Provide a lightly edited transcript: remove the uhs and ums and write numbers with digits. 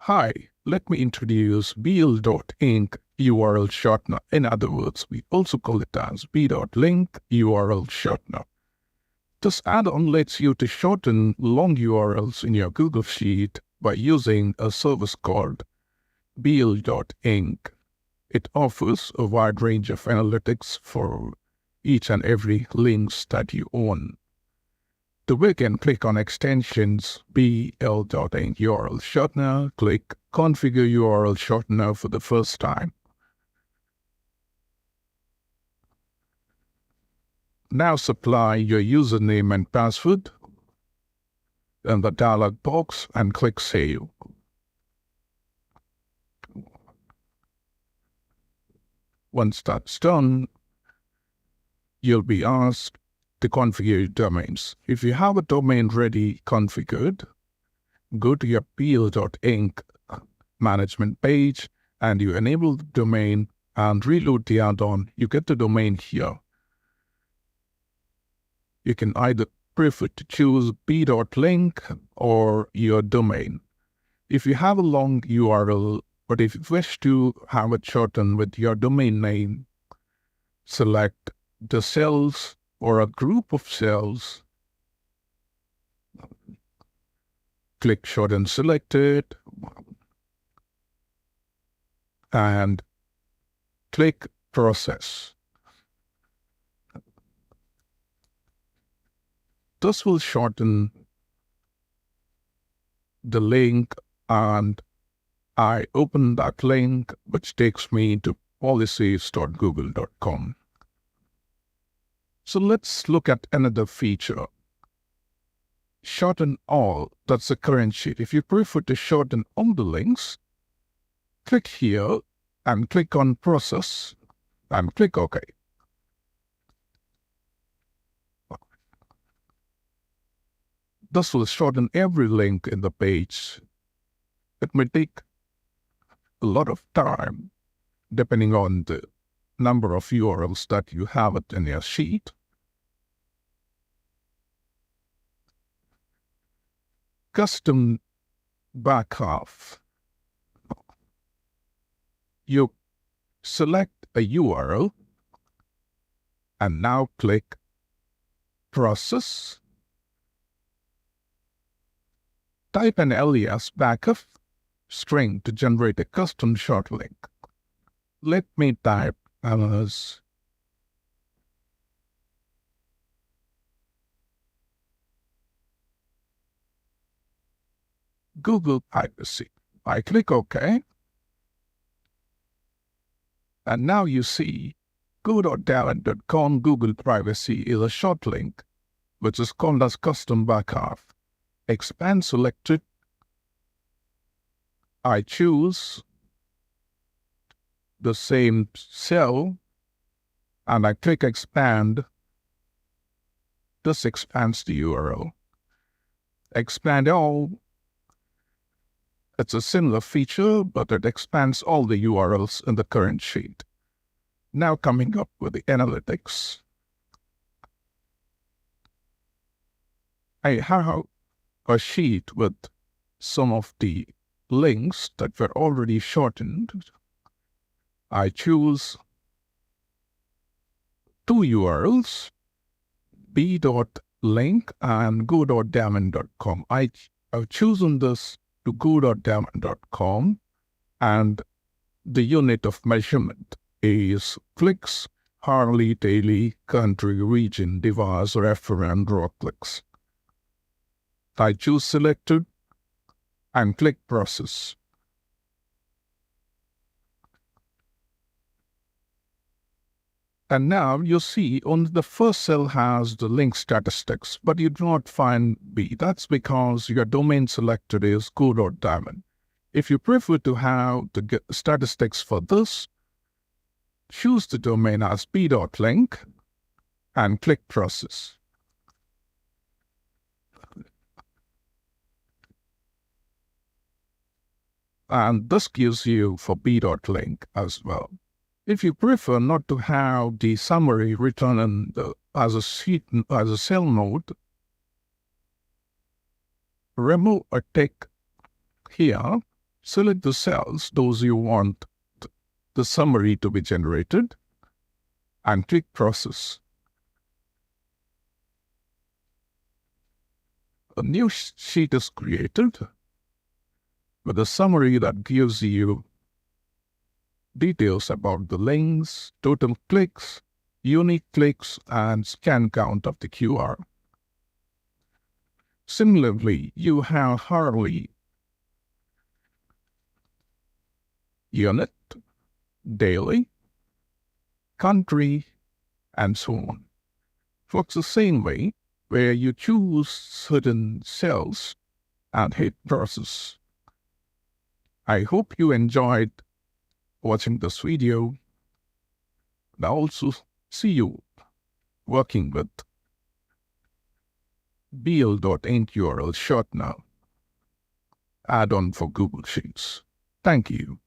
Hi, let me introduce BL.INK URL Shortener. In other words, we also call it as B.LINK URL Shortener. This add-on lets you to shorten long URLs in your Google Sheet by using a service called BL.INK. It offers a wide range of analytics for each and every links that you own. To begin, click on Extensions BL.INK URL Shortener. Click Configure URL Shortener for the first time. Now supply your username and password in the dialog box and click Save. Once that's done, you'll be asked to configure your domains. If you have a domain ready configured, go to your BL.INK management page and you enable the domain and reload the add-on. You get the domain here. You can either prefer to choose B.LINK or your domain. If you have a long URL, but if you wish to have it shortened with your domain name, select the cells or a group of cells. Click Shorten Selected and click Process. This will shorten the link, and I open that link, which takes me to policies.google.com. So let's look at another feature. Shorten all, that's the current sheet. If you prefer to shorten all the links, click here and click on Process and click OK. This will shorten every link in the page. It may take a lot of time depending on the number of URLs that you have it in your sheet. Custom backhalf. You select a URL and now click Process. Type an alias backhalf string to generate a custom short link. Let me type as Google Privacy. I click OK. And now you see go.talent.com Google Privacy is a short link, which is called as custom backhalf. Expand selected. I choose the same cell and I click Expand. This expands the URL. Expand all. It's a similar feature, but it expands all the URLs in the current sheet. Now coming up with the analytics. I have a sheet with some of the links that were already shortened. I choose two URLs, b.link and go.diamond.com. I've chosen this to go.diamond.com, and the unit of measurement is clicks, hourly, daily, country, region, device, reference, raw clicks. I choose Selected and click Process. And now you see only the first cell has the link statistics, but you do not find B. That's because your domain selected is go.diamond. If you prefer to have the statistics for this, choose the domain as b.link and click Process. And this gives you for b.link as well. If you prefer not to have the summary written in as a cell node, remove a tick here Select the cells, those you want the summary to be generated, and click Process. A new sheet is created with a summary that gives you details about the links, total clicks, unique clicks, and scan count of the QR. Similarly, you have hourly, unit, daily, country, and so on. Works the same way, where you choose certain cells and hit Process. I hope you enjoyed watching this video, and I also see you working with BL.INK URL Shortener add-on for Google Sheets. Thank you.